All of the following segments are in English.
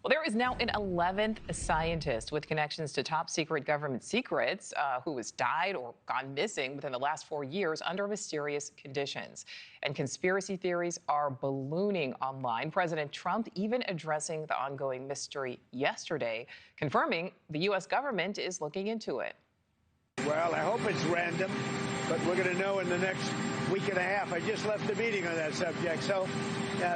Well, there is now an 11th scientist with connections to top secret government secrets who has died or gone missing within the last 4 years under mysterious conditions. And conspiracy theories are ballooning online. President Trump even addressing the ongoing mystery yesterday, confirming the U.S. government is looking into it. Well, I hope it's random, but we're going to know in the next week and a half. I just left a meeting on that subject, so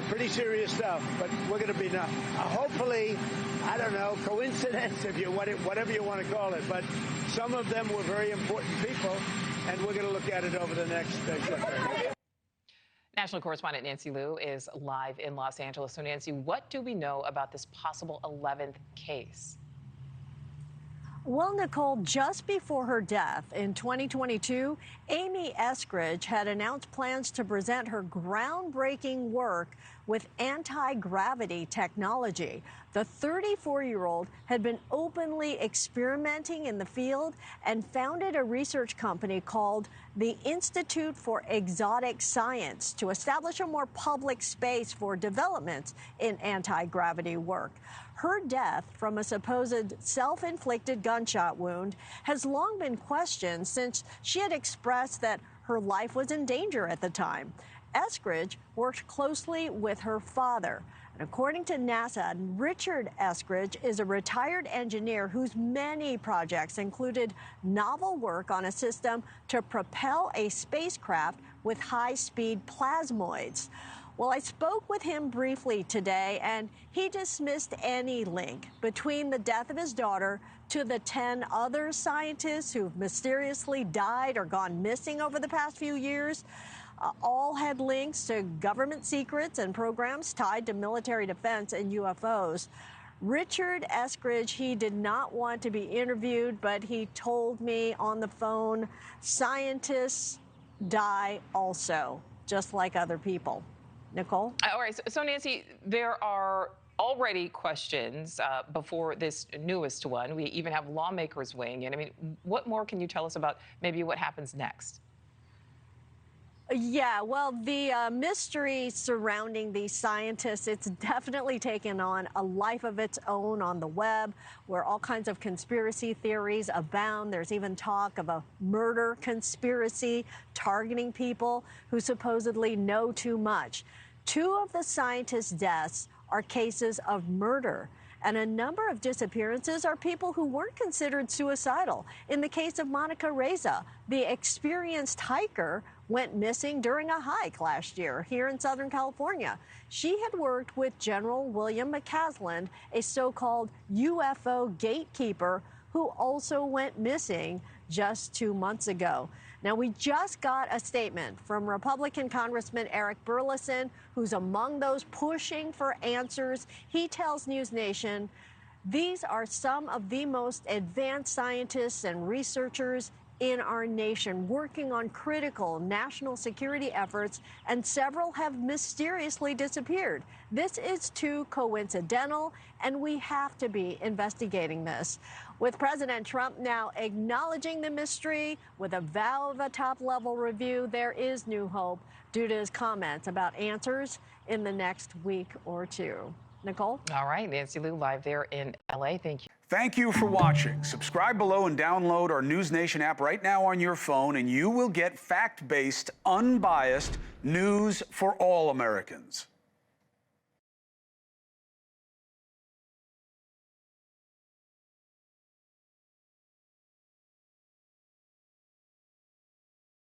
pretty serious stuff. But we're going to be hopefully, I don't know, coincidence, if you whatever you want to call it. But some of them were very important people, and we're going to look at it over the next. National correspondent Nancy Liu is live in Los Angeles. So, Nancy, what do we know about this possible 11th case? Well, Nichole, just before her death in 2022, Amy Eskridge had announced plans to present her groundbreaking work with anti-gravity technology. The 34-year-old had been openly experimenting in the field and founded a research company called the Institute for Exotic Science to establish a more public space for developments in anti-gravity work. Her death from a supposed self-inflicted gunshot wound has long been questioned since she had expressed that her life was in danger at the time. Eskridge worked closely with her father. And according to NASA, Richard Eskridge is a retired engineer whose many projects included novel work on a system to propel a spacecraft with high-speed plasmoids. Well, I spoke with him briefly today, and he dismissed any link between the death of his daughter to the 10 other scientists who've mysteriously died or gone missing over the past few years. All had links to government secrets and programs tied to military defense and UFOs. Richard Eskridge, he did not want to be interviewed, but he told me on the phone, scientists die also, just like other people. Nichole? All right. So, Nancy, there are already questions before this newest one. We even have lawmakers weighing in. I mean, what more can you tell us about maybe what happens next? Yeah, well, the mystery surrounding these scientists, it's definitely taken on a life of its own on the web, where all kinds of conspiracy theories abound. There's even talk of a murder conspiracy targeting people who supposedly know too much. 2 of the scientists' deaths are cases of murder, and a number of disappearances are people who weren't considered suicidal. In the case of Monica Reza, the experienced hiker went missing during a hike last year here in Southern California. She had worked with General William McCaslin, a so-called UFO gatekeeper who also went missing just 2 months ago. Now, we just got a statement from Republican Congressman Eric Burlison, who's among those pushing for answers. He tells NewsNation, these are some of the most advanced scientists and researchers in our nation working on critical national security efforts, and several have mysteriously disappeared. This is too coincidental, and we have to be investigating this. With President Trump now acknowledging the mystery with a vow of a top-level review, there is new hope due to his comments about answers in the next week or two. Nichole? All right, Nancy Liu live there in L.A. Thank you. Thank you for watching. Subscribe below and download our NewsNation app right now on your phone, and you will get fact-based, unbiased news for all Americans.